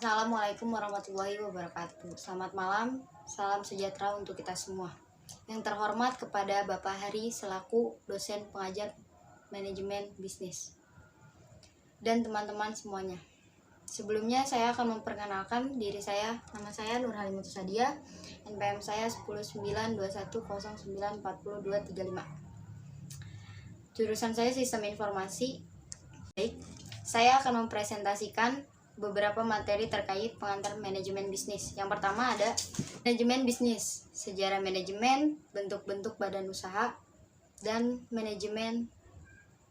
Assalamualaikum warahmatullahi wabarakatuh. Selamat malam, salam sejahtera untuk kita semua. Yang terhormat kepada Bapak Hari selaku dosen pengajar manajemen bisnis dan teman-teman semuanya. Sebelumnya saya akan memperkenalkan diri saya. Nama saya Nur Halimatus Sadia, NPM saya 10921094235. Jurusan saya Sistem Informasi. Baik, saya akan mempresentasikan beberapa materi terkait pengantar manajemen bisnis. Yang pertama ada manajemen bisnis, sejarah manajemen, bentuk-bentuk badan usaha, dan manajemen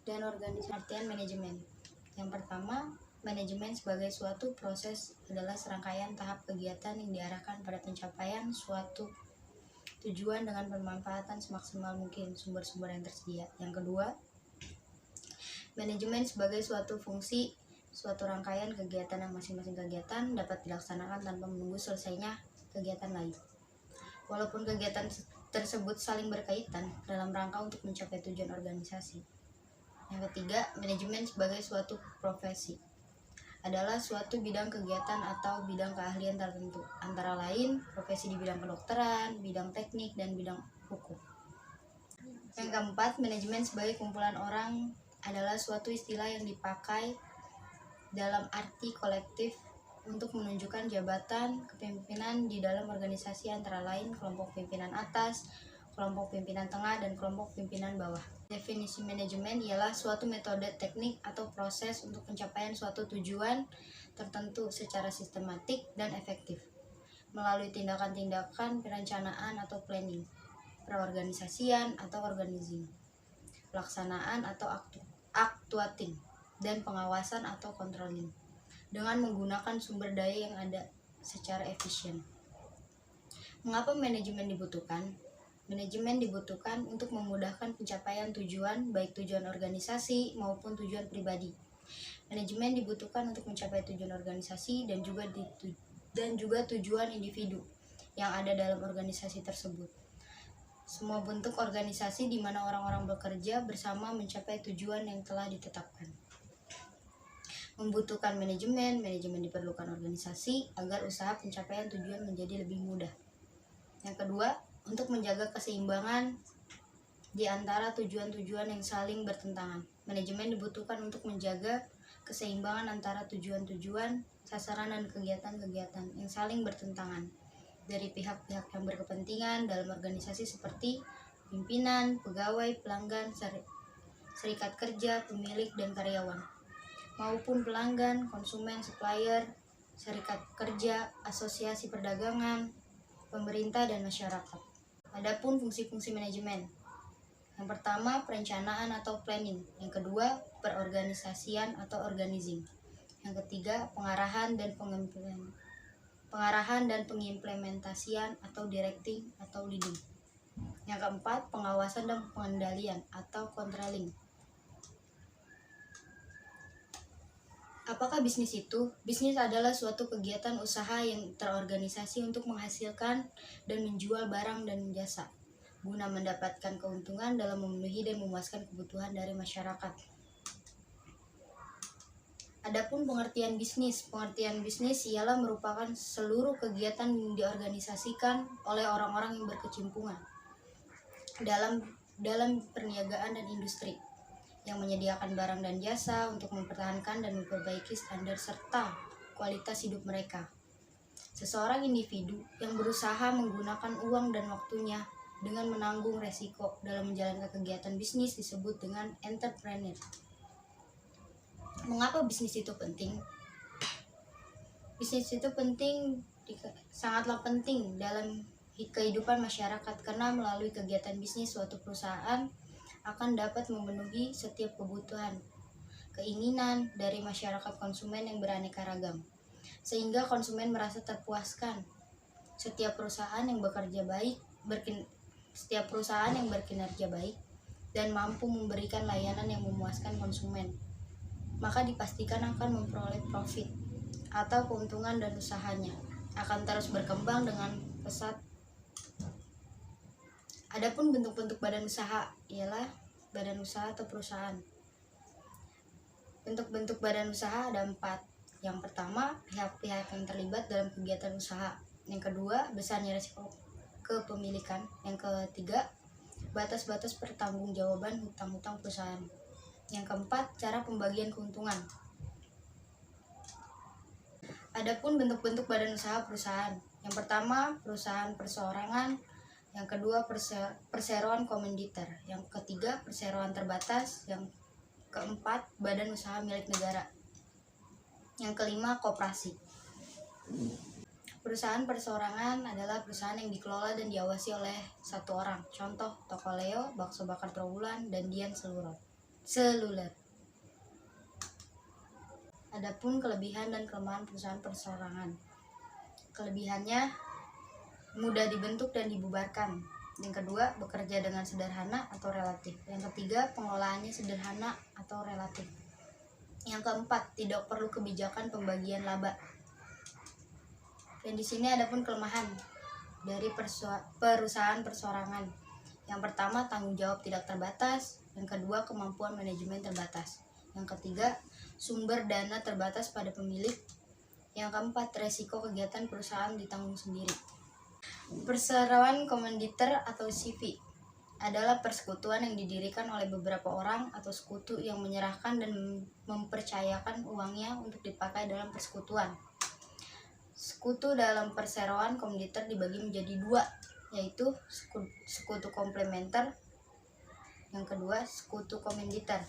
dan organisasi manajemen. Yang pertama, manajemen sebagai suatu proses adalah serangkaian tahap kegiatan yang diarahkan pada pencapaian suatu tujuan dengan pemanfaatan semaksimal mungkin sumber-sumber yang tersedia. Yang kedua, manajemen sebagai suatu fungsi suatu rangkaian kegiatan yang masing-masing kegiatan dapat dilaksanakan tanpa menunggu selesainya kegiatan lain. Walaupun kegiatan tersebut saling berkaitan dalam rangka untuk mencapai tujuan organisasi. Yang ketiga, manajemen sebagai suatu profesi adalah suatu bidang kegiatan atau bidang keahlian tertentu, antara lain profesi di bidang kedokteran, bidang teknik, dan bidang hukum. Yang keempat, manajemen sebagai kumpulan orang adalah suatu istilah yang dipakai dalam arti kolektif untuk menunjukkan jabatan kepemimpinan di dalam organisasi, antara lain kelompok pimpinan atas, kelompok pimpinan tengah, dan kelompok pimpinan bawah. Definisi manajemen ialah suatu metode, teknik, atau proses untuk pencapaian suatu tujuan tertentu secara sistematik dan efektif melalui tindakan-tindakan perencanaan atau planning, perorganisasian atau organizing, pelaksanaan atau actuating, dan pengawasan atau controlling dengan menggunakan sumber daya yang ada secara efisien. Mengapa manajemen dibutuhkan? Manajemen dibutuhkan untuk memudahkan pencapaian tujuan, baik tujuan organisasi maupun tujuan pribadi. Manajemen dibutuhkan untuk mencapai tujuan organisasi dan juga tujuan individu yang ada dalam organisasi tersebut. Semua bentuk organisasi di mana orang-orang bekerja bersama mencapai tujuan yang telah ditetapkan membutuhkan manajemen diperlukan organisasi agar usaha pencapaian tujuan menjadi lebih mudah. Yang kedua, untuk menjaga keseimbangan di antara tujuan-tujuan yang saling bertentangan. Manajemen dibutuhkan untuk menjaga keseimbangan antara tujuan-tujuan, sasaran, dan kegiatan-kegiatan yang saling bertentangan dari pihak-pihak yang berkepentingan dalam organisasi seperti pimpinan, pegawai, pelanggan, serikat kerja, pemilik, dan karyawan, maupun pelanggan, konsumen, supplier, serikat kerja, asosiasi perdagangan, pemerintah, dan masyarakat. Adapun fungsi-fungsi manajemen. Yang pertama, perencanaan atau planning. Yang kedua, perorganisasian atau organizing. Yang ketiga, pengarahan dan pengimplementasian atau directing atau leading. Yang keempat, pengawasan dan pengendalian atau controlling. Apakah bisnis itu? Bisnis adalah suatu kegiatan usaha yang terorganisasi untuk menghasilkan dan menjual barang dan jasa guna mendapatkan keuntungan dalam memenuhi dan memuaskan kebutuhan dari masyarakat. Adapun pengertian bisnis ialah merupakan seluruh kegiatan yang diorganisasikan oleh orang-orang yang berkecimpungan dalam perniagaan dan industri, yang menyediakan barang dan jasa untuk mempertahankan dan memperbaiki standar serta kualitas hidup mereka. Seseorang individu yang berusaha menggunakan uang dan waktunya dengan menanggung resiko dalam menjalankan kegiatan bisnis disebut dengan entrepreneur. Mengapa bisnis itu penting? Bisnis itu sangatlah penting dalam kehidupan masyarakat, karena melalui kegiatan bisnis suatu perusahaan akan dapat memenuhi setiap kebutuhan, keinginan dari masyarakat konsumen yang beraneka ragam, sehingga konsumen merasa terpuaskan. Setiap perusahaan yang berkinerja baik dan mampu memberikan layanan yang memuaskan konsumen, maka dipastikan akan memperoleh profit atau keuntungan, dan usahanya akan terus berkembang dengan pesat. Adapun bentuk-bentuk badan usaha ialah badan usaha atau perusahaan. Bentuk-bentuk badan usaha ada 4. Yang pertama, pihak-pihak yang terlibat dalam kegiatan usaha. Yang kedua, besarnya risiko kepemilikan. Yang ketiga, batas-batas pertanggungjawaban hutang-hutang perusahaan. Yang keempat, cara pembagian keuntungan. Adapun bentuk-bentuk badan usaha perusahaan. Yang pertama, perusahaan perseorangan. Yang kedua, perseroan komanditer. Yang ketiga, perseroan terbatas. Yang keempat, badan usaha milik negara. Yang kelima, koperasi. Perusahaan perseorangan adalah perusahaan yang dikelola dan diawasi oleh satu orang. Contoh, Toko Leo, Bakso Bakar Trawulan, dan Dian Seluler. Adapun kelebihan dan kelemahan perusahaan perseorangan. Kelebihannya, mudah dibentuk dan dibubarkan. Yang kedua, bekerja dengan sederhana atau relatif. Yang ketiga, pengelolaannya sederhana atau relatif. Yang keempat, tidak perlu kebijakan pembagian laba. Dan di sini ada pun kelemahan dari perusahaan perseorangan. Yang pertama, tanggung jawab tidak terbatas. Yang kedua, kemampuan manajemen terbatas. Yang ketiga, sumber dana terbatas pada pemilik. Yang keempat, resiko kegiatan perusahaan ditanggung sendiri. Perseroan komanditer atau CV adalah persekutuan yang didirikan oleh beberapa orang atau sekutu yang menyerahkan dan mempercayakan uangnya untuk dipakai dalam persekutuan. Sekutu dalam perseroan komanditer dibagi menjadi dua, yaitu sekutu komplementer, yang kedua sekutu komanditer.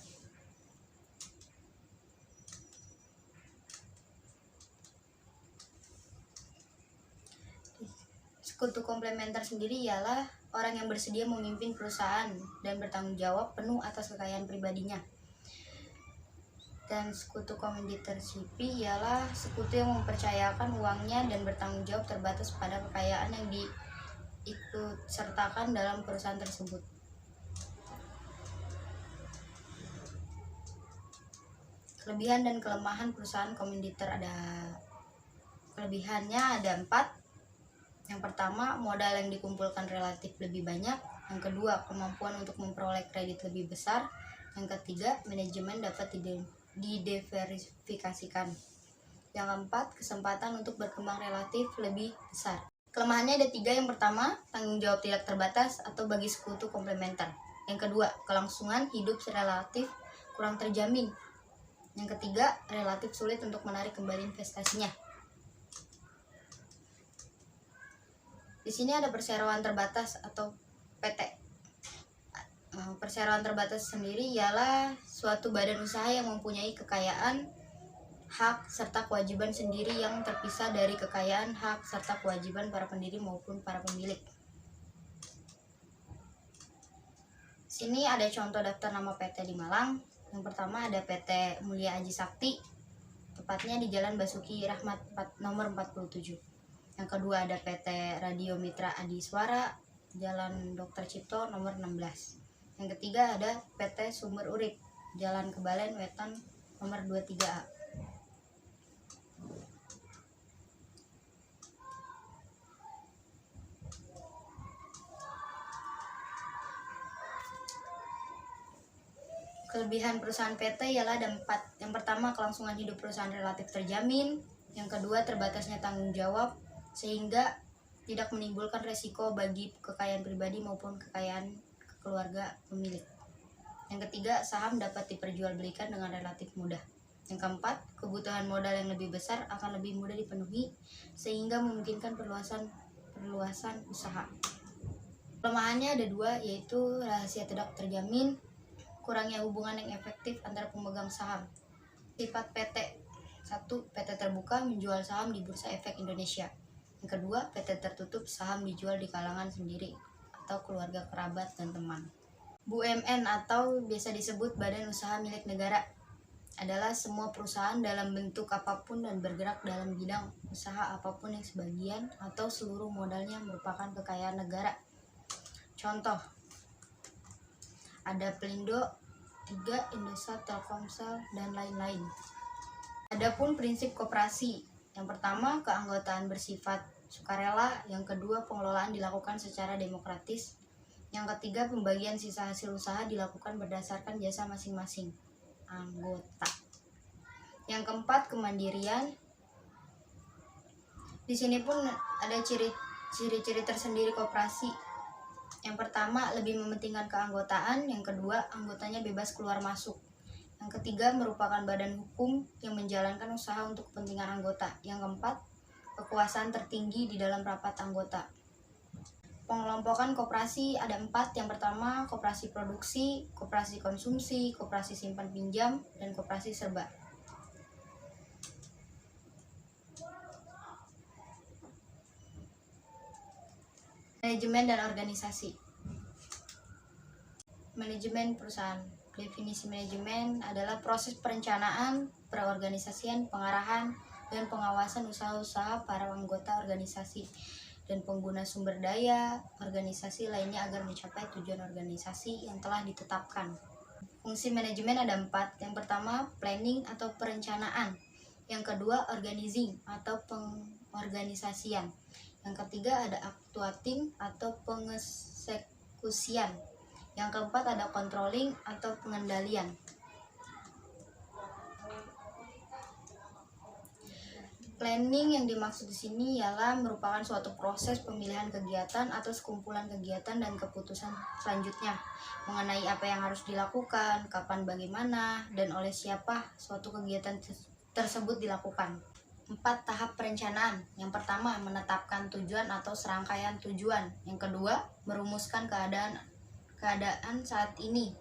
Sekutu komplementer sendiri ialah orang yang bersedia memimpin perusahaan dan bertanggung jawab penuh atas kekayaan pribadinya. Dan sekutu komanditer CV ialah sekutu yang mempercayakan uangnya dan bertanggung jawab terbatas pada kekayaan yang diikut sertakan dalam perusahaan tersebut. Kelebihan dan kelemahan perusahaan komanditer kelebihannya ada 4. Yang pertama, modal yang dikumpulkan relatif lebih banyak. Yang kedua, kemampuan untuk memperoleh kredit lebih besar. Yang ketiga, manajemen dapat didiversifikasikan. Yang keempat, kesempatan untuk berkembang relatif lebih besar. Kelemahannya ada 3. Yang pertama, tanggung jawab tidak terbatas atau bagi sekutu komplementer. Yang kedua, kelangsungan hidup relatif kurang terjamin. Yang ketiga, relatif sulit untuk menarik kembali investasinya. Di sini ada perseroan terbatas atau PT. Perseroan terbatas sendiri ialah suatu badan usaha yang mempunyai kekayaan, hak, serta kewajiban sendiri yang terpisah dari kekayaan, hak, serta kewajiban para pendiri maupun para pemilik. Sini ada contoh daftar nama PT di Malang. Yang pertama ada PT Mulia Aji Sakti, tepatnya di Jalan Basuki Rahmat nomor 47. Yang kedua ada PT Radio Mitra Adi Swara, Jalan Dr. Cipto nomor 16. Yang ketiga ada PT Sumber Urip, Jalan Kebalen Wetan nomor 23A. Kelebihan perusahaan PT ialah ada 4. Yang pertama, kelangsungan hidup perusahaan relatif terjamin. Yang kedua, terbatasnya tanggung jawab sehingga tidak menimbulkan resiko bagi kekayaan pribadi maupun kekayaan keluarga pemilik. Yang ketiga, saham dapat diperjualbelikan dengan relatif mudah. Yang keempat, kebutuhan modal yang lebih besar akan lebih mudah dipenuhi sehingga memungkinkan perluasan usaha. Kelemahannya ada 2, yaitu rahasia tidak terjamin, kurangnya hubungan yang efektif antara pemegang saham. Sifat PT: 1. PT terbuka, menjual saham di Bursa Efek Indonesia. Yang kedua, PT tertutup, saham dijual di kalangan sendiri atau keluarga, kerabat, dan teman. BUMN atau biasa disebut Badan Usaha Milik Negara adalah semua perusahaan dalam bentuk apapun dan bergerak dalam bidang usaha apapun yang sebagian atau seluruh modalnya merupakan kekayaan negara. Contoh, ada Pelindo, 3, Indosat, Telkomsel, dan lain-lain. Adapun prinsip koperasi, yang pertama, keanggotaan bersifat sukarela. Yang kedua, pengelolaan dilakukan secara demokratis. Yang ketiga, pembagian sisa hasil usaha dilakukan berdasarkan jasa masing-masing anggota. Yang keempat, kemandirian. Di sini pun ada ciri-ciri tersendiri koperasi. Yang pertama, lebih mementingkan keanggotaan. Yang kedua, anggotanya bebas keluar masuk. Yang ketiga, merupakan badan hukum yang menjalankan usaha untuk kepentingan anggota. Yang keempat, kekuasaan tertinggi di dalam rapat anggota. Pengelompokan koperasi ada 4. Yang pertama, koperasi produksi, koperasi konsumsi, koperasi simpan pinjam, dan koperasi serba. Manajemen dan organisasi. Manajemen perusahaan. Definisi manajemen adalah proses perencanaan, perorganisasian, pengarahan, dan pengawasan usaha-usaha para anggota organisasi dan pengguna sumber daya organisasi lainnya agar mencapai tujuan organisasi yang telah ditetapkan. Fungsi manajemen ada 4. Yang pertama, planning atau perencanaan. Yang kedua, organizing atau pengorganisasian. Yang ketiga, ada actuating atau pengeksekusian. Yang keempat, ada controlling atau pengendalian. Planning yang dimaksud di sini ialah merupakan suatu proses pemilihan kegiatan atau sekumpulan kegiatan dan keputusan selanjutnya mengenai apa yang harus dilakukan, kapan, bagaimana, dan oleh siapa suatu kegiatan tersebut dilakukan. 4 tahap perencanaan. Yang pertama, menetapkan tujuan atau serangkaian tujuan. Yang kedua, merumuskan keadaan saat ini.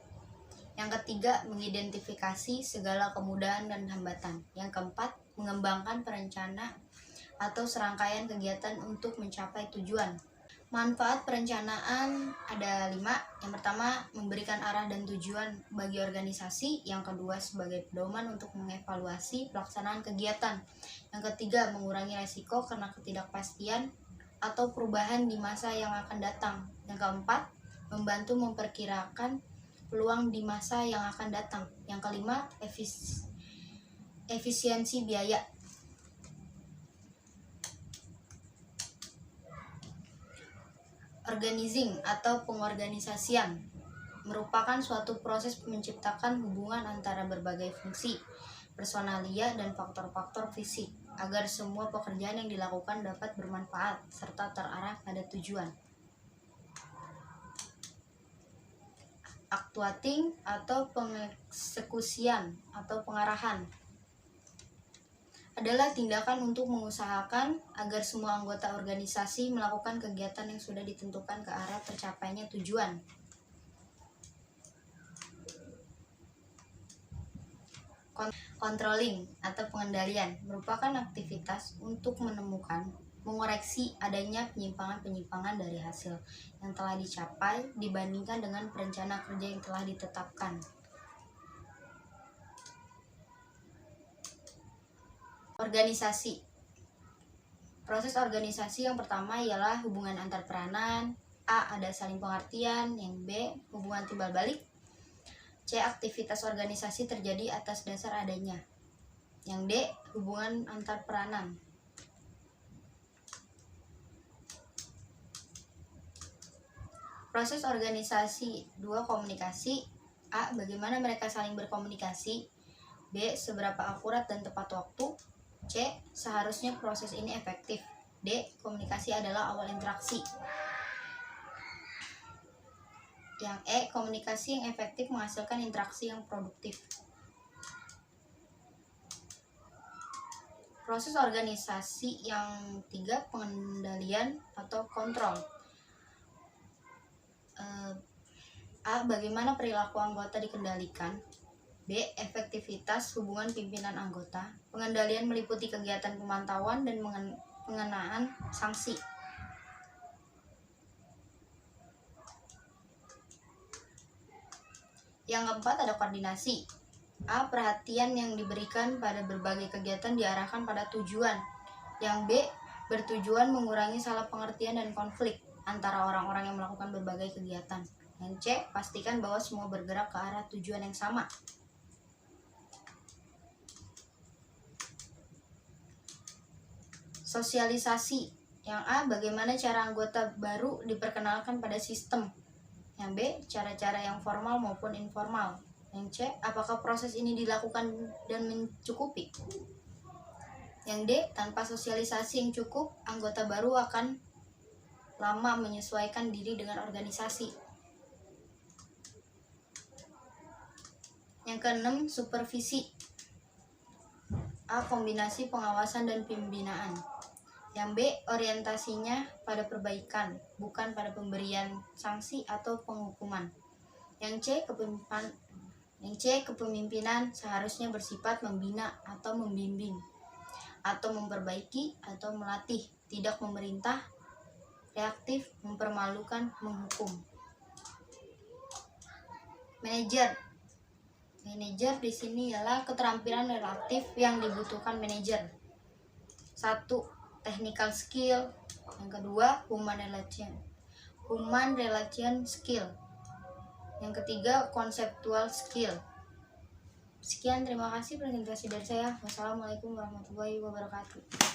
Yang ketiga, mengidentifikasi segala kemudahan dan hambatan. Yang keempat, mengembangkan perencana atau serangkaian kegiatan untuk mencapai tujuan. Manfaat perencanaan ada 5. Yang pertama, memberikan arah dan tujuan bagi organisasi. Yang kedua, sebagai pedoman untuk mengevaluasi pelaksanaan kegiatan. Yang ketiga, mengurangi resiko karena ketidakpastian atau perubahan di masa yang akan datang. Yang keempat, membantu memperkirakan peluang di masa yang akan datang. Yang kelima, efisiensi biaya. Organizing atau pengorganisasian merupakan suatu proses menciptakan hubungan antara berbagai fungsi, personalia, dan faktor-faktor fisik agar semua pekerjaan yang dilakukan dapat bermanfaat serta terarah pada tujuan. Actuating atau pengeksekusian atau pengarahan adalah tindakan untuk mengusahakan agar semua anggota organisasi melakukan kegiatan yang sudah ditentukan ke arah tercapainya tujuan. Controlling atau pengendalian merupakan aktivitas untuk menemukan, mengoreksi adanya penyimpangan-penyimpangan dari hasil yang telah dicapai dibandingkan dengan perencana kerja yang telah ditetapkan. Organisasi. Proses organisasi yang pertama ialah hubungan antar peranan. A. Ada saling pengertian. Yang B. Hubungan timbal balik. C. Aktivitas organisasi terjadi atas dasar adanya. Yang D. Hubungan antar peranan. Proses organisasi. 2. Komunikasi. A. Bagaimana mereka saling berkomunikasi. B. Seberapa akurat dan tepat waktu. C. Seharusnya proses ini efektif. D. Komunikasi adalah awal interaksi. Yang E. Komunikasi yang efektif menghasilkan interaksi yang produktif. Proses organisasi yang 3. Pengendalian atau kontrol. A. Bagaimana perilaku anggota dikendalikan. B. Efektivitas hubungan pimpinan anggota. Pengendalian meliputi kegiatan pemantauan dan pengenaan sanksi. Yang keempat, ada koordinasi. A. Perhatian yang diberikan pada berbagai kegiatan diarahkan pada tujuan. Yang B. Bertujuan mengurangi salah pengertian dan konflik antara orang-orang yang melakukan berbagai kegiatan. Yang C. Pastikan bahwa semua bergerak ke arah tujuan yang sama. Sosialisasi. Yang A. Bagaimana cara anggota baru diperkenalkan pada sistem. Yang B. Cara-cara yang formal maupun informal. Yang C, apakah proses ini dilakukan dan mencukupi? Yang D, tanpa sosialisasi yang cukup, anggota baru akan lama menyesuaikan diri dengan organisasi. Yang keenam, supervisi. A, kombinasi pengawasan dan pembinaan. Yang B, orientasinya pada perbaikan, bukan pada pemberian sanksi atau penghukuman. Yang C, kepemimpinan seharusnya bersifat membina atau membimbing, atau memperbaiki atau melatih, tidak memerintah, reaktif, mempermalukan, menghukum. Manajer di sini ialah keterampilan relatif yang dibutuhkan manajer. 1. Technical skill. Yang kedua, human relation skill. Yang ketiga, conceptual skill. Sekian, terima kasih presentasi dari saya. Wassalamualaikum warahmatullahi wabarakatuh.